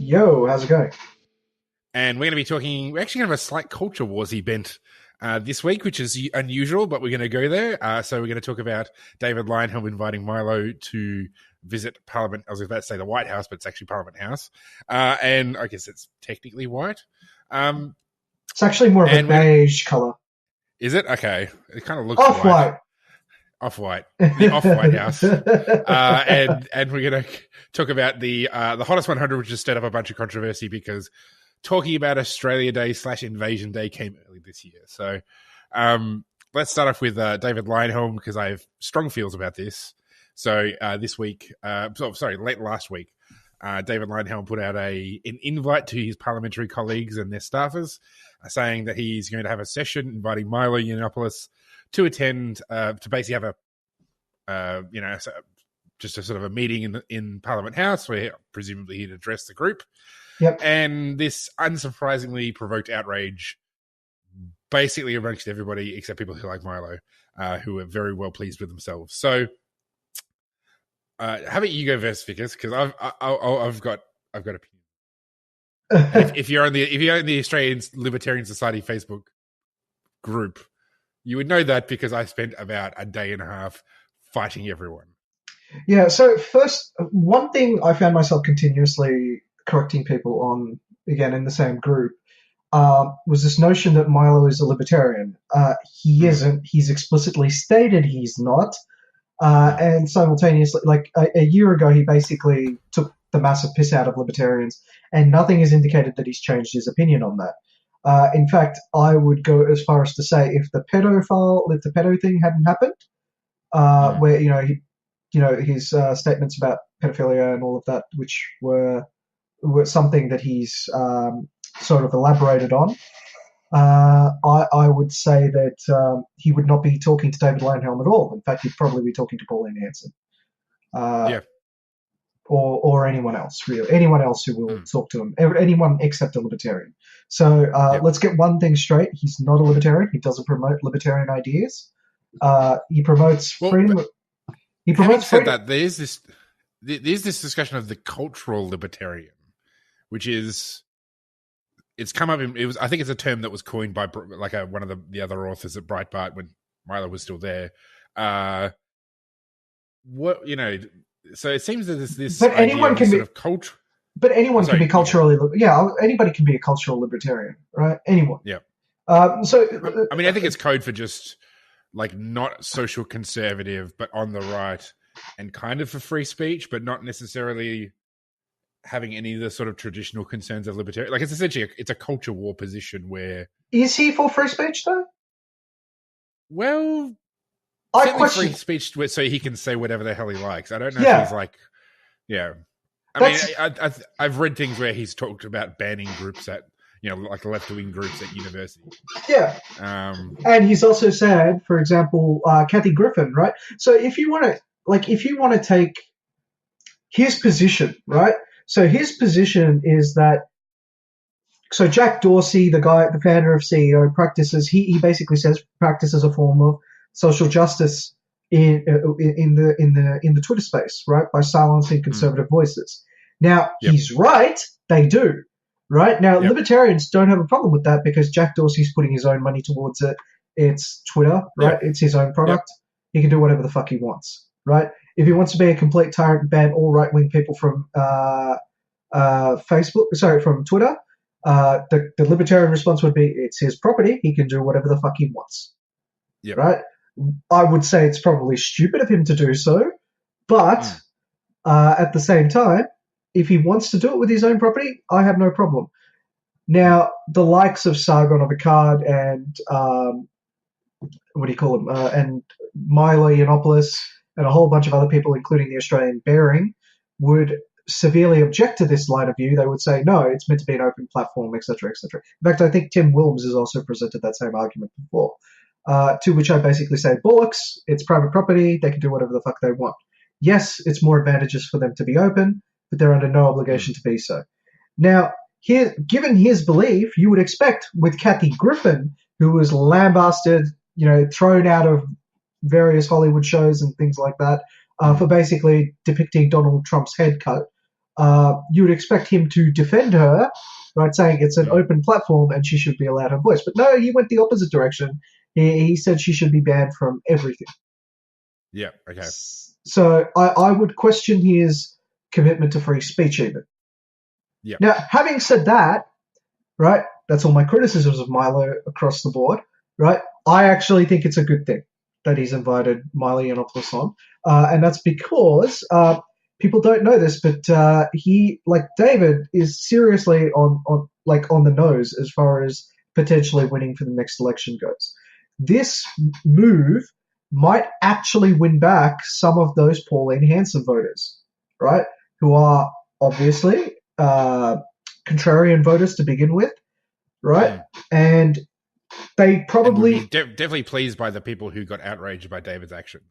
Yo, how's it going? And we're actually going to have a slight culture warsy bent this week, which is unusual, but we're going to go there. So we're going to talk about David Leyonhjelm inviting Milo to visit Parliament. I was about to say the White House, but it's actually Parliament House. And I guess it's technically white. It's actually more of a beige colour. Is it? Okay. It kind of looks Off-white. Off-white. The off-white house. And we're going to talk about the Hottest 100, which has stirred up a bunch of controversy because talking about Australia Day / Invasion Day came early this year. So let's start off with David Leyonhjelm because I have strong feels about this. So this week, late last week, David Leyonhjelm put out an invite to his parliamentary colleagues and their staffers saying that he's going to have a session inviting Milo Yiannopoulos to attend to basically have just a sort of a meeting in Parliament House where presumably he'd address the group. Yep. And this unsurprisingly provoked outrage basically amongst everybody except people who like Milo, who are very well pleased with themselves. So how about you go first, Vikas? Because I've got opinion. if you're in the Australian Libertarian Society Facebook group, you would know that because I spent about a day and a half fighting everyone. Yeah, so first, one thing I found myself continuously correcting people on, again, in the same group, was this notion that Milo is a libertarian. He isn't. He's explicitly stated he's not. And simultaneously, like a year ago, he basically took the massive piss out of libertarians, and nothing has indicated that he's changed his opinion on that. In fact, I would go as far as to say if the pedo thing hadn't happened, where his statements about pedophilia and all of that, which were something that he's sort of elaborated on, I would say that he would not be talking to David Leyonhjelm at all. In fact, he'd probably be talking to Pauline Hanson. Or anyone else, really. Anyone else who will talk to him. Anyone except a libertarian. So let's get one thing straight. He's not a libertarian. He doesn't promote libertarian ideas. He promotes freedom. He promotes freedom. Said that, there's this discussion of the cultural libertarian, which is... It's come up. I think it's a term that was coined by one of the other authors at Breitbart when Milo was still there. So it seems that there's this. But anyone can be culture. But anyone can be culturally. Yeah, anybody can be a cultural libertarian, right? Anyone. Yeah. I think it's code for just like not social conservative, but on the right, and kind of for free speech, but not necessarily having any of the sort of traditional concerns of libertarian. Like it's essentially it's a culture war position where... Is he for free speech though? Well, I question free speech so he can say whatever the hell he likes. I don't know if he's like... Yeah. I've read things where he's talked about banning groups at, like left-wing groups at university. Yeah. And he's also said, for example, Kathy Griffin, right? So if you want to take his position, right? So his position is that, so Jack Dorsey, the founder of CEO, he basically says practices a form of social justice in the Twitter space, right? By silencing conservative voices. Now, he's right, they do, right? Now, libertarians don't have a problem with that because Jack Dorsey's putting his own money towards it. It's Twitter, right? It's his own product. He can do whatever the fuck he wants, right? If he wants to be a complete tyrant and ban all right-wing people from from Twitter, the libertarian response would be, it's his property. He can do whatever the fuck he wants, right? I would say it's probably stupid of him to do so, but at the same time, if he wants to do it with his own property, I have no problem. Now, the likes of Sargon of Akkad and and Milo Yiannopoulos and a whole bunch of other people, including the Australian Bearing, would severely object to this line of view. They would say, no, it's meant to be an open platform, etc., etc. In fact, I think Tim Wilms has also presented that same argument before, to which I basically say, bollocks, it's private property, they can do whatever the fuck they want. Yes, it's more advantageous for them to be open, but they're under no obligation to be so. Now, given his belief, you would expect with Kathy Griffin, who was lambasted, thrown out of various Hollywood shows and things like that, for basically depicting Donald Trump's head cut, you would expect him to defend her, right, saying it's an open platform and she should be allowed her voice. But no, he went the opposite direction. He said she should be banned from everything. Yeah, okay. So I would question his commitment to free speech even. Yeah. Now, having said that, right, that's all my criticisms of Milo across the board, right? I actually think it's a good thing that he's invited Milo Yiannopoulos on. And that's because people don't know this, but he, like David, is seriously on the nose as far as potentially winning for the next election goes. This move might actually win back some of those Pauline Hanson voters, right, who are obviously contrarian voters to begin with, right? And they probably and would be definitely pleased by the people who got outraged by David's action.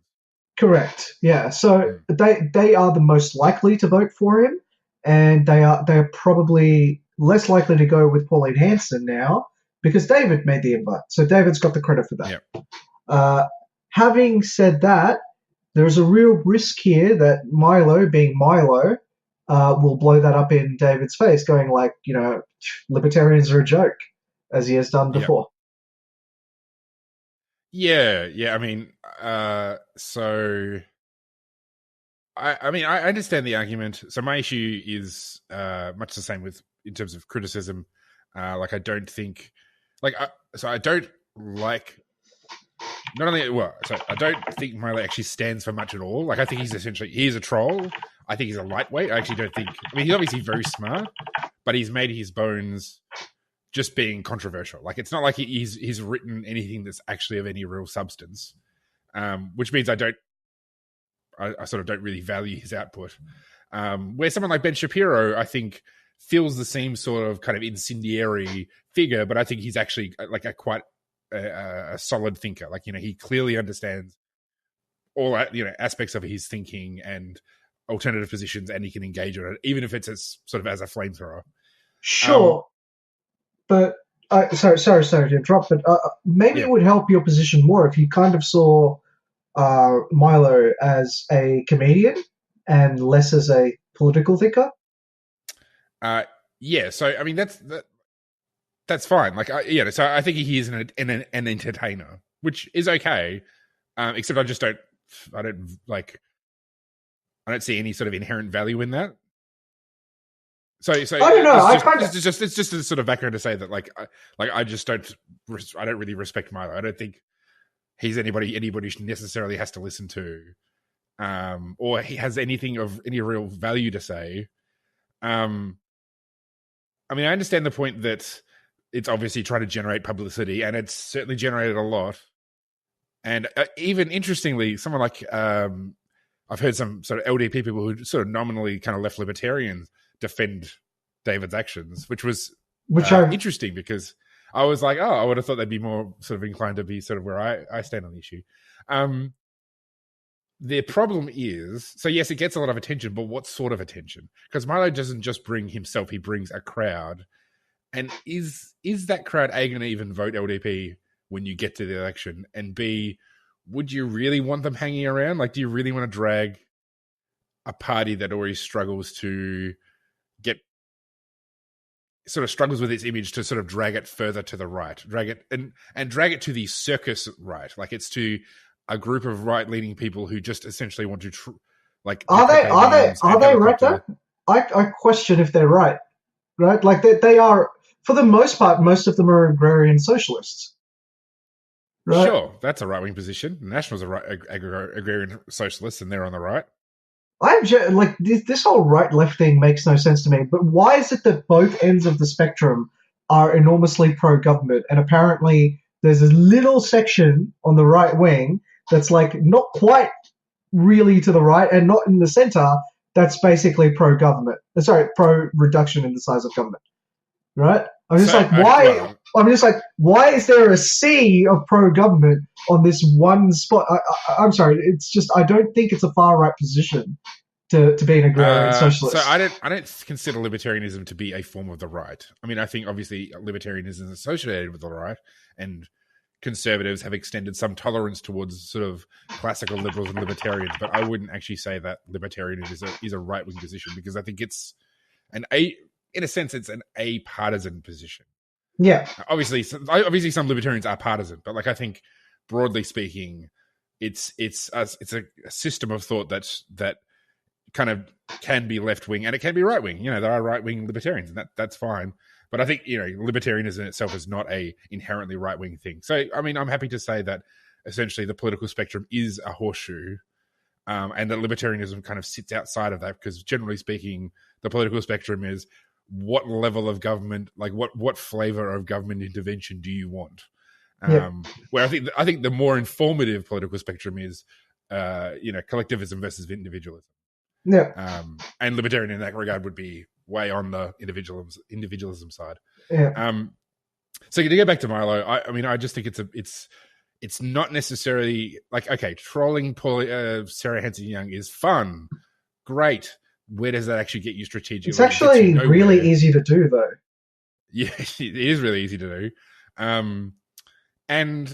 Correct. Yeah. So they are the most likely to vote for him, and they are probably less likely to go with Pauline Hanson now because David made the invite. So David's got the credit for that. Yep. Having said that, there's a real risk here that Milo, being Milo, will blow that up in David's face, going like, libertarians are a joke, as he has done before. Yep. Yeah. I mean, so I mean, I understand the argument. So my issue is much the same in terms of criticism. I don't think, I don't like. Not only so I don't think Milo actually stands for much at all. I think he's a troll. I think he's a lightweight. I actually don't think. I mean, he's obviously very smart, but he's made his bones just being controversial. It's not like he's written anything that's actually of any real substance, which means I sort of don't really value his output. Where someone like Ben Shapiro, I think, feels the same sort of kind of incendiary figure, but I think he's actually a solid thinker. He clearly understands all aspects of his thinking and alternative positions, and he can engage on it, even if it's as a flamethrower. Sure, but sorry to interrupt, but maybe it would help your position more if you kind of saw Milo as a comedian and less as a political thinker. Yeah. So I mean, that's fine. So I think he is an entertainer, which is okay. Except I don't see any sort of inherent value in that. So I don't know. It's just a sort of background to say that I just don't really respect Milo. I don't think he's anybody necessarily has to listen to, or he has anything of any real value to say. I mean, I understand the point that it's obviously trying to generate publicity, and it's certainly generated a lot. And even interestingly, someone like I've heard some sort of LDP people who sort of nominally kind of left libertarians defend David's actions, which was interesting because I was like, I would have thought they'd be more sort of inclined to be sort of where I stand on the issue. The problem is, so yes, it gets a lot of attention, but what sort of attention? Because Milo doesn't just bring himself, he brings a crowd. And is that crowd A, going to even vote LDP when you get to the election? And B, would you really want them hanging around? Do you really want to drag a party that already struggles to struggles with its image to sort of drag it further to the right, drag it to the circus right? It's to a group of right-leaning people who just essentially want to are they right though? I question if they're right. Right? They are, for the most part, most of them are agrarian socialists. Right? Sure, that's a right-wing position. The Nationals are agrarian socialists, and they're on the right. This whole right-left thing makes no sense to me, but why is it that both ends of the spectrum are enormously pro-government, and apparently there's a little section on the right wing that's not quite really to the right and not in the center, that's basically pro-government. Sorry, pro-reduction in the size of government. Right? I'm just why? I'm just why is there a sea of pro-government on this one spot? I'm sorry. It's just I don't think it's a far right position to be an agrarian socialist. So I don't consider libertarianism to be a form of the right. I mean, I think obviously libertarianism is associated with the right, and conservatives have extended some tolerance towards sort of classical liberals and libertarians, but I wouldn't actually say that libertarianism is a right wing position, because I think it's in a sense, it's an partisan position. Yeah. Obviously, some libertarians are partisan, but like I think broadly speaking, it's a system of thought that kind of can be left wing and it can be right wing. There are right wing libertarians, and that's fine. But I think, libertarianism itself is not a inherently right-wing thing. So, I mean, I'm happy to say that essentially the political spectrum is a horseshoe, and that libertarianism kind of sits outside of that, because generally speaking, the political spectrum is what level of government, like what flavor of government intervention do you want? Where I think the more informative political spectrum is, collectivism versus individualism. Yeah. And libertarian in that regard would be way on the individualism side. Yeah. So to get back to Milo, I just think it's not necessarily like, okay, trolling Sarah Hanson Young is fun, great. Where does that actually get you strategically? It's actually really easy to do, though. Yeah, it is really easy to do. And I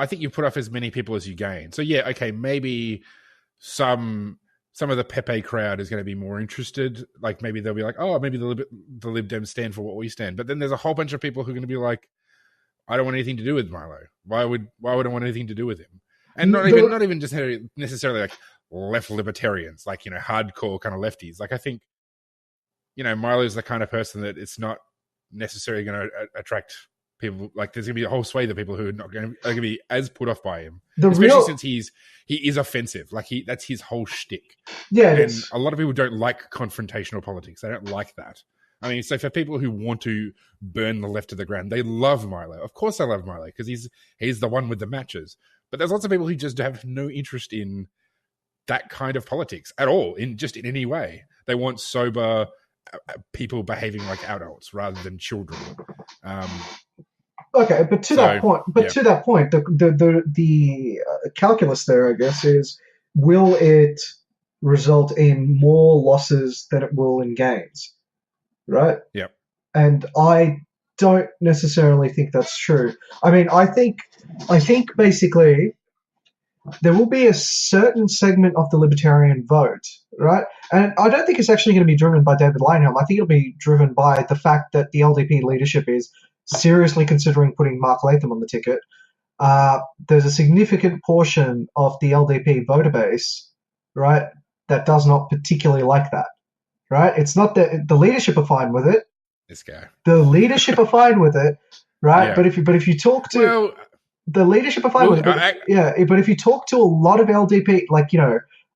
think you put off as many people as you gain. So yeah, okay, maybe some of the Pepe crowd is going to be more interested. Like maybe they'll be like, oh, maybe the Lib Dems stand for what we stand. But then there's a whole bunch of people who are going to be like, I don't want anything to do with Milo. Why would I want anything to do with him? And not even just necessarily like left libertarians, like, hardcore kind of lefties. Like I think, Milo's the kind of person that it's not necessarily going to attract people. Like there's going to be a whole swathe of people who are not going to be as put off by him, especially since he is offensive. Like that's his whole shtick. Yeah, and a lot of people don't like confrontational politics. They don't like that. I mean, so for people who want to burn the left to the ground, they love Milo. Of course, they love Milo because he's the one with the matches. But there's lots of people who just have no interest in that kind of politics at all, in any way. They want sober people behaving like adults rather than children. Okay, but to that point, the calculus there, I guess, is will it result in more losses than it will in gains, right? Yep. And I don't necessarily think that's true. I mean, I think basically there will be a certain segment of the libertarian vote, right? And I don't think it's actually going to be driven by David Leyonhjelm. I think it'll be driven by the fact that the LDP leadership is seriously considering putting Mark Latham on the ticket. There's a significant portion of the LDP voter base, right, that does not particularly like that, right? It's not that the leadership are fine with it. This guy. The leadership are fine with it, right? Yeah. But if you talk to the leadership are fine with it, but if you talk to a lot of LDP,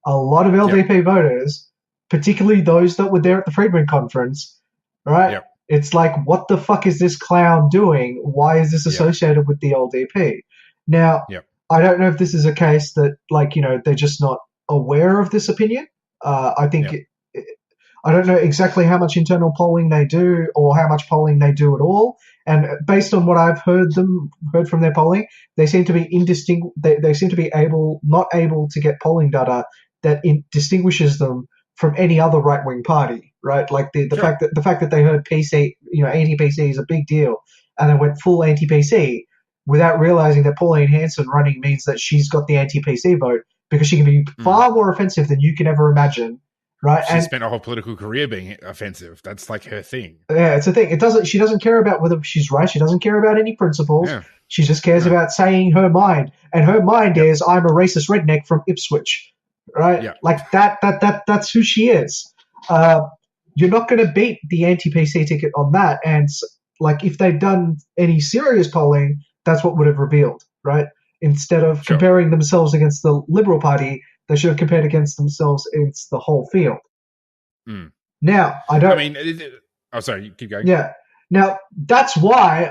a lot of LDP voters, particularly those that were there at the Friedman conference, right? Yep. It's like, what the fuck is this clown doing? Why is this associated with the LDP? Now, I don't know if this is a case that, they're just not aware of this opinion. I think I don't know exactly how much internal polling they do or how much polling they do at all. And based on what I've heard from their polling, they seem to be they seem to be not able to get polling data that distinguishes them from any other right-wing party, right? Like the fact that they heard PC, anti-PC is a big deal, and they went full anti-PC without realizing that Pauline Hanson running means that she's got the anti-PC vote, because she can be far more offensive than you can ever imagine, right? She spent a whole political career being offensive. That's like her thing. Yeah, it's a thing. She doesn't care about whether she's right. She doesn't care about any principles. Yeah. She just cares about saying her mind, and her mind is, I'm a racist redneck from Ipswich. Right? Yeah. Like that's who she is. You're not going to beat the anti-PC ticket on that. And if they'd done any serious polling, that's what would have revealed, right? Instead of comparing themselves against the Liberal Party, they should have compared against themselves against the whole field. Mm. Now, sorry, keep going. Yeah. Now, that's why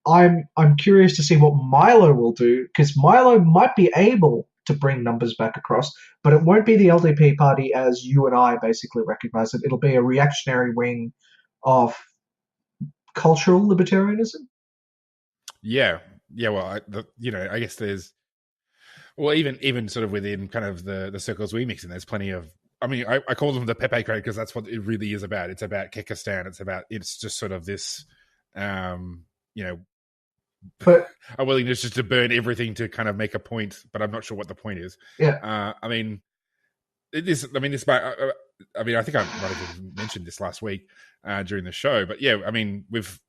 I'm curious to see what Milo will do, because Milo might be able to bring numbers back across, but it won't be the LDP party as you and I basically recognize it. It'll be a reactionary wing of cultural libertarianism. Yeah. Well, I guess there's, even sort of within kind of the circles we mix in, there's plenty of. I mean, I call them the Pepe crowd because that's what it really is about. It's about Kekistan. It's just sort of this, But a willingness just to burn everything to kind of make a point, but I'm not sure what the point is. yeah, I mean, this. I mean, this. I mean, I think I might have mentioned this last week during the show, but yeah, I mean, we've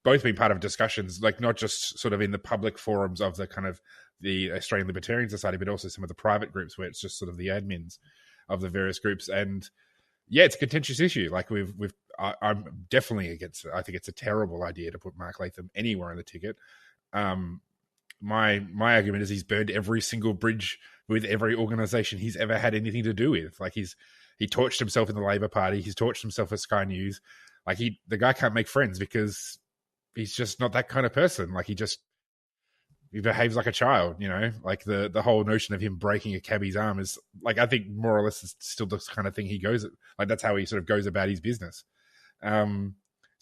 both been part of discussions, like not just sort of in the public forums of the kind of the Australian Libertarian Society, but also some of the private groups where it's just sort of the admins of the various groups. And yeah, it's a contentious issue. Like I'm definitely against it. I think it's a terrible idea to put Mark Latham anywhere on the ticket. My argument is he's burned every single bridge with every organisation he's ever had anything to do with. Like he torched himself in the Labor Party. He's torched himself at Sky News. Like the guy can't make friends because he's just not that kind of person. Like he behaves like a child, you know. Like the whole notion of him breaking a cabbie's arm is like, I think more or less is still the kind of thing he goes, like that's how he sort of goes about his business. So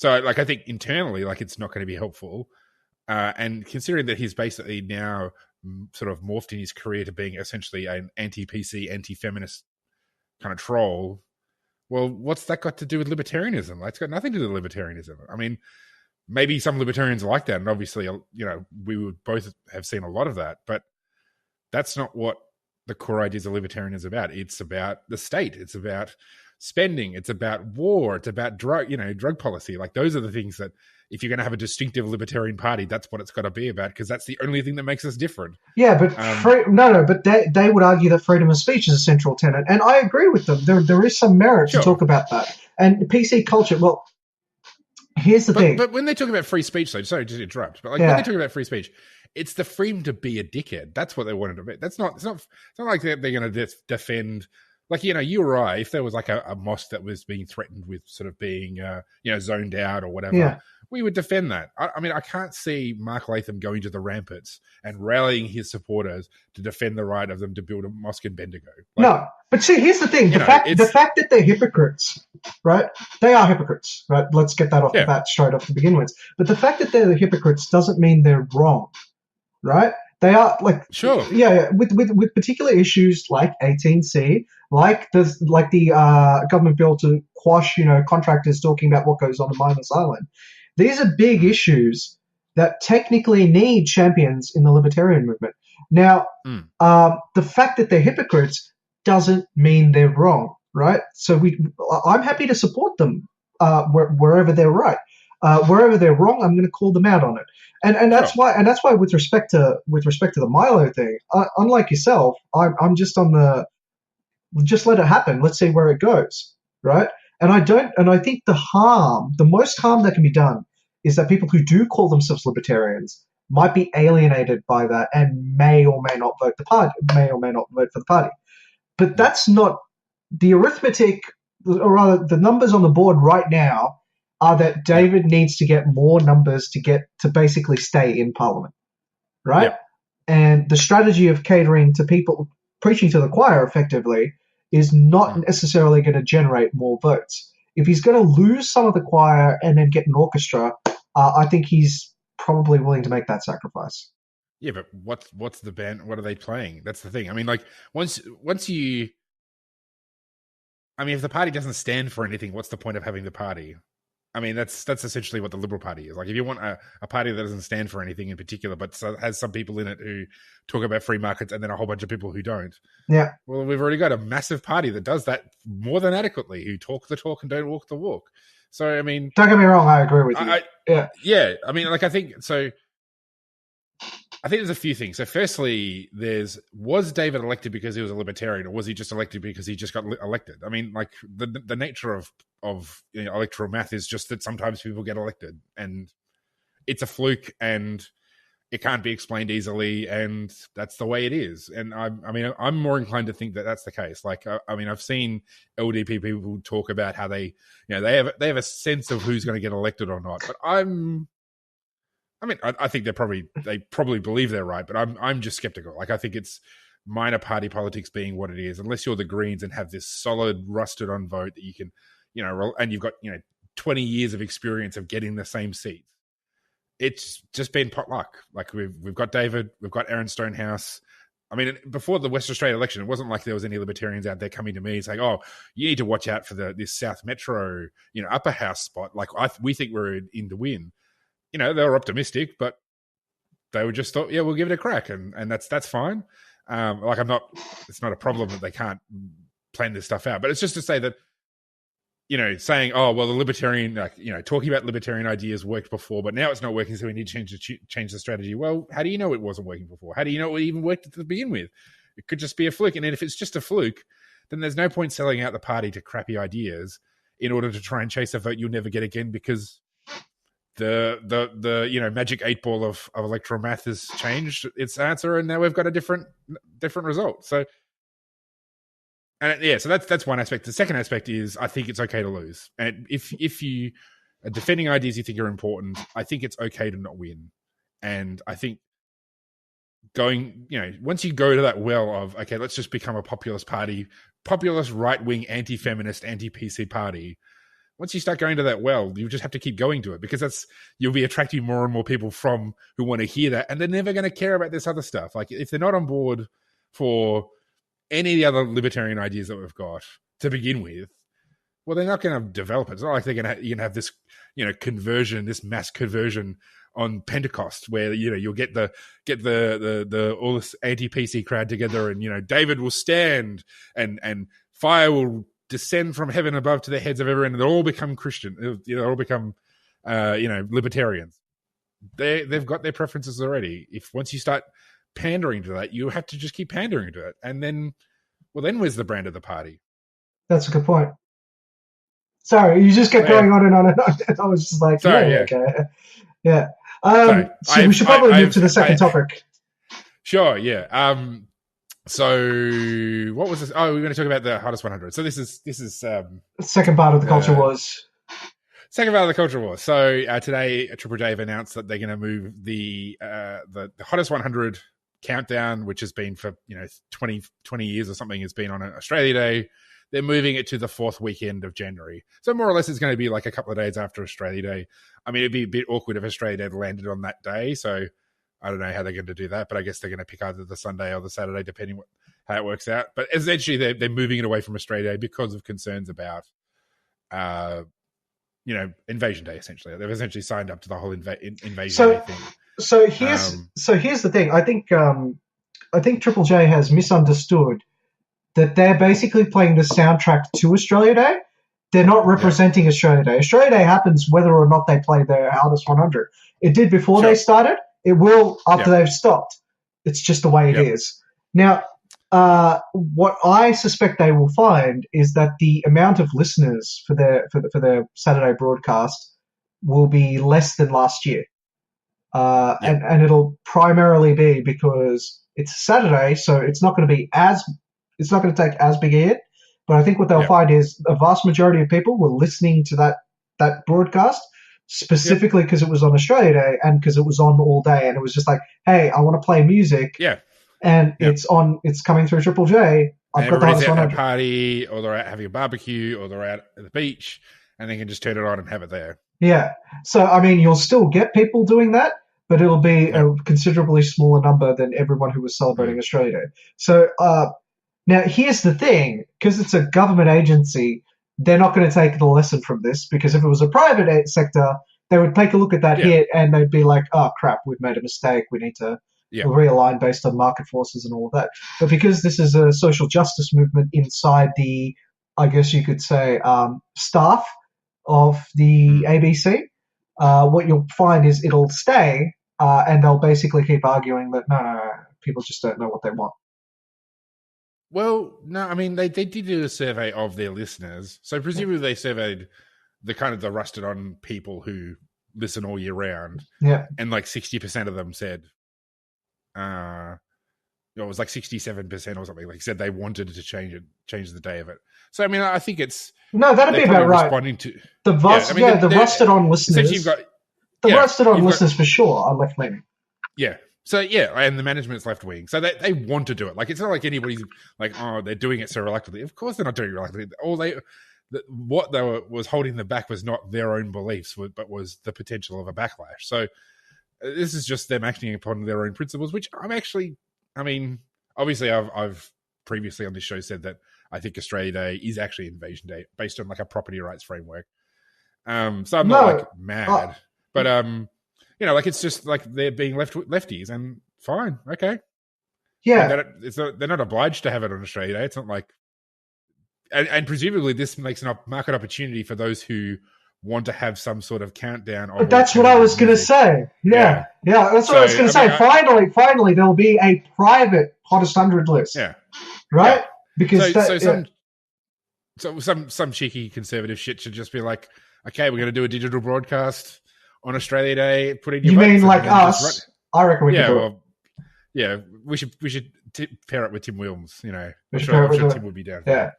like I think internally, like it's not going to be helpful. And considering that he's basically now sort of morphed in his career to being essentially an anti-PC, anti-feminist kind of troll, well, what's that got to do with libertarianism? Like, it's got nothing to do with libertarianism. I mean, maybe some libertarians are like that, and obviously, you know, we would both have seen a lot of that, but that's not what the core ideas of libertarianism is about. It's about the state. It's about spending. It's about war. It's about drug policy. Like those are the things that, if you're going to have a distinctive libertarian party, that's what it's got to be about, because that's the only thing that makes us different. Yeah, but but they would argue that freedom of speech is a central tenet, and I agree with them. There is some merit to talk about that. And PC culture, well, here's the thing. But when they talk about free speech, though, sorry to interrupt, but like when they talk about free speech, it's the freedom to be a dickhead. That's what they wanted to be. It's not like they're going to defend. Like, you know, you or I, if there was like a mosque that was being threatened with sort of being, zoned out or whatever, we would defend that. I mean, I can't see Mark Latham going to the ramparts and rallying his supporters to defend the right of them to build a mosque in Bendigo. Like, no, but see, here's the thing. The fact that they're hypocrites, right? They are hypocrites, right? Let's get that off the bat straight off to begin with. But the fact that they're the hypocrites doesn't mean they're wrong, right? They are with particular issues like 18C, like the government bill to quash, contractors talking about what goes on in Miners Island. These are big issues that technically need champions in the libertarian movement. Now, the fact that they're hypocrites doesn't mean they're wrong, right? So I'm happy to support them wherever they're right. Wherever they're wrong, I'm going to call them out on it. And that's why with respect to the Milo thing, unlike yourself, I'm just on just let it happen. Let's see where it goes, right? And I think the most harm that can be done is that people who do call themselves libertarians might be alienated by that and may or may not vote for the party. But that's not the arithmetic, or rather the numbers on the board right now are that David needs to get more numbers to basically stay in Parliament, right? Yep. And the strategy of catering to people, preaching to the choir effectively, is not necessarily going to generate more votes. If he's going to lose some of the choir and then get an orchestra, I think he's probably willing to make that sacrifice. Yeah, but what's the band? What are they playing? That's the thing. I mean, like once you, I mean, if the party doesn't stand for anything, what's the point of having the party? I mean, that's essentially what the Liberal Party is. Like, if you want a party that doesn't stand for anything in particular, but has some people in it who talk about free markets and then a whole bunch of people who don't. Yeah. Well, we've already got a massive party that does that more than adequately, who talk the talk and don't walk the walk. So, I mean... Don't get me wrong, I agree with you. Yeah. I mean, like, I think there's a few things. So firstly, was David elected because he was a libertarian, or was he just elected because he just got elected? I mean, like the nature of electoral math is just that sometimes people get elected and it's a fluke and it can't be explained easily, and that's the way it is. And I'm more inclined to think that that's the case. Like, I mean, I've seen LDP people talk about how they have a sense of who's going to get elected or not, but I think they probably believe they're right, but I'm just skeptical. Like, I think it's minor party politics being what it is, unless you're the Greens and have this solid rusted on vote that you can, and you've got 20 years of experience of getting the same seats. It's just been potluck. Like, we've got David, we've got Aaron Stonehouse. I mean, before the West Australia election, it wasn't like there was any libertarians out there coming to me saying, "Oh, you need to watch out for this South Metro, upper house spot." Like, we think we're in to win. They were optimistic, but they would just thought, yeah, we'll give it a crack, and that's fine. It's not a problem that they can't plan this stuff out, but it's just to say that, saying, oh, well, the libertarian, talking about libertarian ideas worked before, but now it's not working, so we need to change the strategy. Well, how do you know it wasn't working before? How do you know it even worked to begin with? It could just be a fluke. And if it's just a fluke, then there's no point selling out the party to crappy ideas in order to try and chase a vote you'll never get again, because the magic 8-ball of electoral math has changed its answer, and now we've got a different result. So, so that's one aspect. The second aspect is, I think it's okay to lose, and if you are defending ideas you think are important, I think it's okay to not win. And I think once you go to that well of, okay, let's just become a populist party, populist, right-wing, anti-feminist, anti-PC party. Once you start going to that well, you just have to keep going to it, because you'll be attracting more and more people who want to hear that, and they're never going to care about this other stuff. Like, if they're not on board for any of the other libertarian ideas that we've got to begin with, well, they're not going to develop it. It's not like you're going to have this, conversion, this mass conversion on Pentecost, where you'll get the all this anti-PC crowd together, and David will stand, and fire will descend from heaven above to the heads of everyone, and they'll all become Christian. They'll all become libertarians. They've got their preferences already. Once you start pandering to that, you have to just keep pandering to it, and then where's the brand of the party? That's a good point. Sorry, you just kept going on and on and on. I was just like, okay. Yeah. So we should probably move to the second topic. Sure, yeah. So what was this? Oh, we're going to talk about the hottest 100. So this is second part of the culture wars. Second part of the culture wars. So today, Triple J have announced that they're going to move the hottest 100 countdown, which has been for 20 years or something, has been on Australia Day. They're moving it to the fourth weekend of January. So more or less it's going to be like a couple of days after Australia Day. I mean, it'd be a bit awkward if Australia Day landed on that day. So I don't know how they're going to do that, but I guess they're going to pick either the Sunday or the Saturday, depending how it works out. But essentially they're moving it away from Australia Day because of concerns about, Invasion Day, essentially. They've essentially signed up to the whole Invasion Day thing. So here's the thing. I think Triple J has misunderstood that they're basically playing the soundtrack to Australia Day. They're not representing Australia Day. Australia Day happens whether or not they play their hottest 100. It did before they started. It will after they've stopped. It's just the way it is. Now, what I suspect they will find is that the amount of listeners for their Saturday broadcast will be less than last year. And it'll primarily be because it's Saturday, so it's not going to take as big a hit. But I think what they'll find is a vast majority of people were listening to that broadcast specifically because it was on Australia Day and because it was on all day, and it was just like, hey, I want to play music. Yeah. And it's coming through Triple J. I've got the hottest 100. At a party, or they're out having a barbecue, or they're out at the beach, and they can just turn it on and have it there. Yeah. So, I mean, you'll still get people doing that, but it'll be a considerably smaller number than everyone who was celebrating Australia Day. So, now here's the thing, because it's a government agency, they're not going to take the lesson from this, because if it was a private sector, they would take a look at that hit and they'd be like, oh, crap, we've made a mistake. We need to realign based on market forces and all of that. But because this is a social justice movement inside the, I guess you could say, staff of the ABC, what you'll find is it'll stay and they'll basically keep arguing that, no, people just don't know what they want. Well, no, I mean, they did do a survey of their listeners. So presumably they surveyed the rusted on people who listen all year round. Yeah. And like 60% of them said, it was like 67% or something, like said they wanted to change the day of it. So, I mean, I think it's... No, that'd be about right. Responding to, the rusted on listeners. You've got, rusted on listeners for sure are left leaning. Yeah. So, and the management's left wing. So they want to do it. Like, it's not like anybody's like, oh, they're doing it so reluctantly. Of course they're not doing it reluctantly. What was holding them back was not their own beliefs, but was the potential of a backlash. So this is just them acting upon their own principles, which obviously I've previously on this show said that I think Australia Day is actually Invasion Day based on like a property rights framework. So I'm not like mad, but like it's just like they're being lefties, and fine, okay. Yeah. They're not obliged to have it on Australia Day. It's not like, and presumably this makes a market opportunity for those who want to have some sort of countdown. But that's what I was going to say. Yeah, that's what I was going to say. Finally, there'll be a private hottest 100 list. Yeah, right. Yeah. Because some cheeky conservative shit should just be like, okay, we're going to do a digital broadcast on Australia Day. Put in your. You mean like us? I reckon we can do it. Yeah, we should pair up with Tim Wilms. I'm sure Tim would be down. Yeah.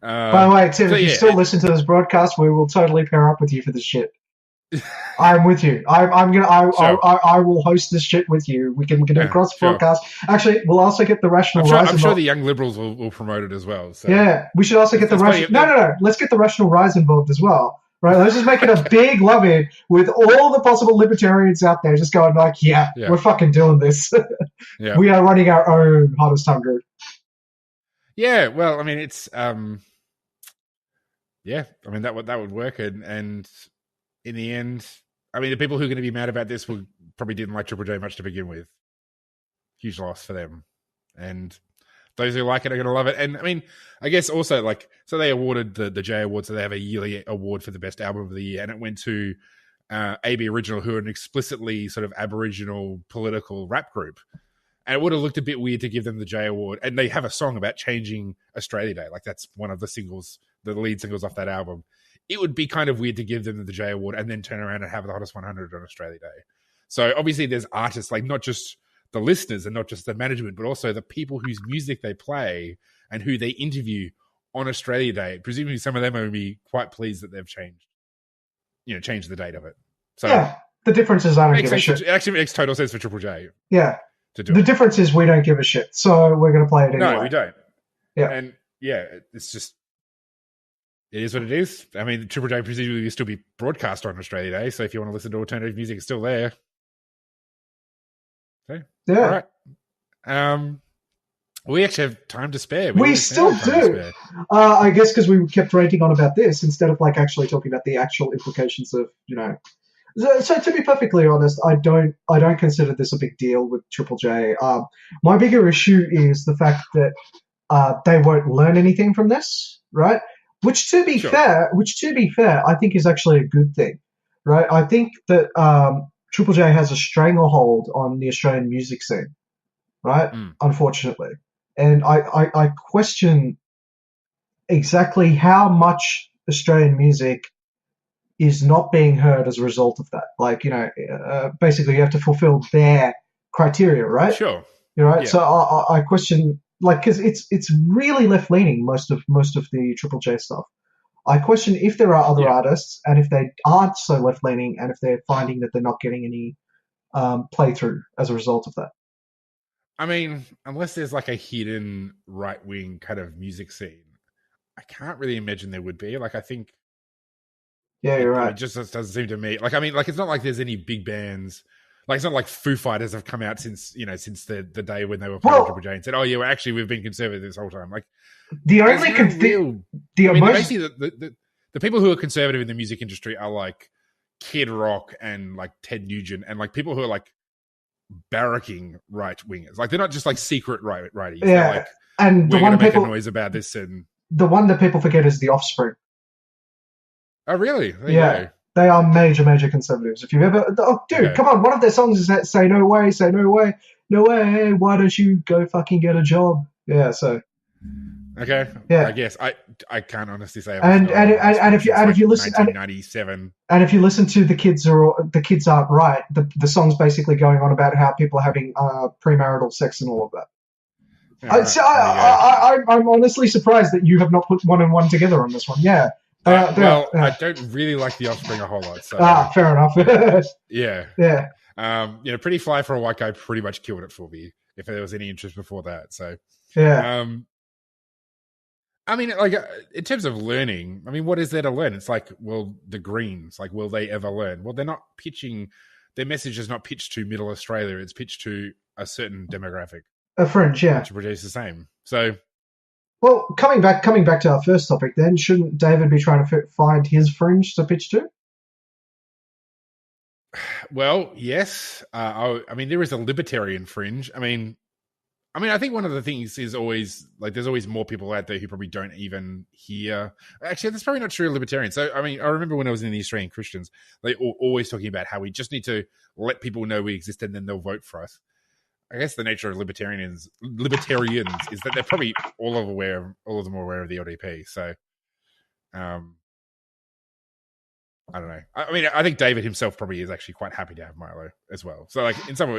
By the way, Tim, if you still listen to this broadcast, we will totally pair up with you for this shit. I'm with you. I will host this shit with you. We can do a cross broadcast. Actually, we'll also get the Rational Rise. I'm sure the Young Liberals will promote it as well. So. Yeah, we should also get the Rational. No. Let's get the Rational Rise involved as well. Right, let's just make it a big love-in with all the possible libertarians out there just going like, yeah. We're fucking doing this. Yeah. We are running our own hottest 100. Yeah, well, I mean, it's yeah, I mean that would work, and in the end, I mean, the people who are going to be mad about this probably didn't like Triple J much to begin with. Huge loss for them, and those who like it are going to love it. And I mean, I guess also so they awarded the J Award, so they have a yearly award for the best album of the year, and it went to AB Original, who are an explicitly sort of Aboriginal political rap group. And it would have looked a bit weird to give them the J Award. And they have a song about changing Australia Day. Like, that's one of the lead singles off that album. It would be kind of weird to give them the J Award and then turn around and have the hottest 100 on Australia Day. So obviously there's artists, like not just the listeners and not just the management, but also the people whose music they play and who they interview on Australia Day. Presumably some of them will be quite pleased that they've changed the date of it. So yeah, the difference is I don't give a shit. It actually makes total sense for Triple J. Yeah. The difference is we don't give a shit, so we're going to play it anyway. No, we don't. Yeah. And yeah, it's just, it is what it is. I mean, Triple J presumably will still be broadcast on Australia Day, so if you want to listen to alternative music, it's still there. Okay. Yeah. All right. We actually have time to spare. We still do. I guess because we kept ranting on about this instead of actually talking about the actual implications of, So to be perfectly honest, I don't consider this a big deal with Triple J. My bigger issue is the fact that they won't learn anything from this, right? Which to be fair, I think is actually a good thing, right? I think that Triple J has a stranglehold on the Australian music scene, right? Unfortunately, and I question exactly how much Australian music is not being heard as a result of that. Basically you have to fulfill their criteria, right? Sure. You're right. Yeah. So I question, because it's really left leaning, most of the Triple J stuff. I question if there are other artists and if they aren't so left leaning and if they're finding that they're not getting any playthrough as a result of that. I mean, unless there's a hidden right wing kind of music scene, I can't really imagine there would be. I think. Yeah, you're right. It just doesn't seem to me. It's not like there's any big bands. It's not like Foo Fighters have come out since the day when they were playing Triple J and said, "Oh yeah, we've been conservative this whole time." The only basically the people who are conservative in the music industry are Kid Rock and Ted Nugent and people who are barracking right wingers. They're not just secret righties. Yeah, and the one people make a noise about this, and the one that people forget is The Offspring. Oh, really? Yeah, they are major conservatives. If you've ever, come on, one of their songs is that "Say No Way, Say No Way, No Way, why don't you go fucking get a job?" Yeah, so. Okay. Yeah. I guess I can't honestly say. And if you listen, 1997, and if you listen to the kids aren't right, the song's basically going on about how people are having premarital sex and all of that. I'm honestly surprised that you have not put one and one together on this one. Yeah. I don't really like The Offspring a whole lot. So fair enough. Yeah. Yeah. Pretty Fly for a White Guy pretty much killed it for me. If there was any interest before that, so yeah. I mean, in terms of learning, I mean, what is there to learn? It's the Greens, will they ever learn? Well, they're not pitching. Their message is not pitched to Middle Australia. It's pitched to a certain demographic. A fringe, yeah. To produce the same. So. Well, coming back to our first topic, then shouldn't David be trying to find his fringe to pitch to? Well, yes. I mean, there is a libertarian fringe. I mean, I think one of the things is always like there's always more people out there who probably don't even hear. Actually, that's probably not true of libertarians. So, I mean, I remember when I was in the Australian Christians, they always talking about how we just need to let people know we exist and then they'll vote for us. I guess the nature of libertarians is that they're probably all of them are aware of the LDP. So, I don't know. I mean, I think David himself probably is actually quite happy to have Milo as well. So, like in some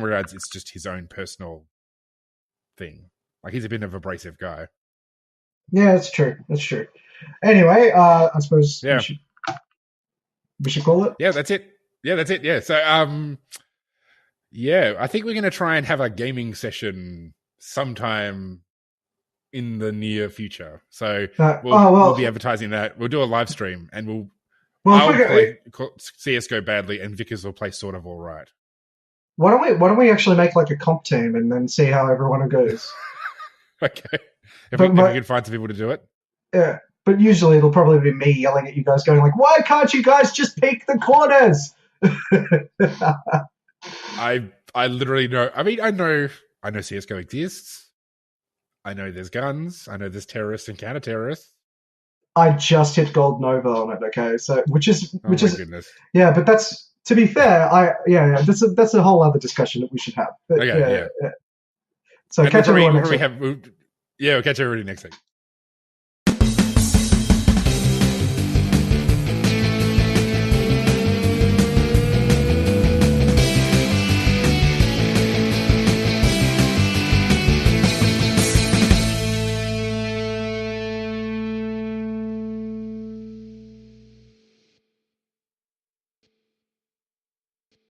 regards, it's just his own personal thing. Like he's a bit of an abrasive guy. Yeah, that's true. That's true. Anyway, I suppose we should call it. Yeah, that's it. Yeah. So, yeah, I think we're going to try and have a gaming session sometime in the near future. So we'll be advertising that. We'll do a live stream and I'll play CS:GO badly and Vikas will play sort of all right. Why don't we actually make like a comp team and then see how everyone goes? Okay. If we can find some people to do it. Yeah. But usually it'll probably be me yelling at you guys going like, why can't you guys just pick the corners? I literally know. I mean, I know CS:GO exists. I know there's guns. I know there's terrorists and counter-terrorists. I just hit Gold Nova on it, okay? So which is goodness. Yeah, but that's, to be fair, that's a whole other discussion that we should have. But, okay, yeah. So catch everyone next week. We'll catch everybody next week.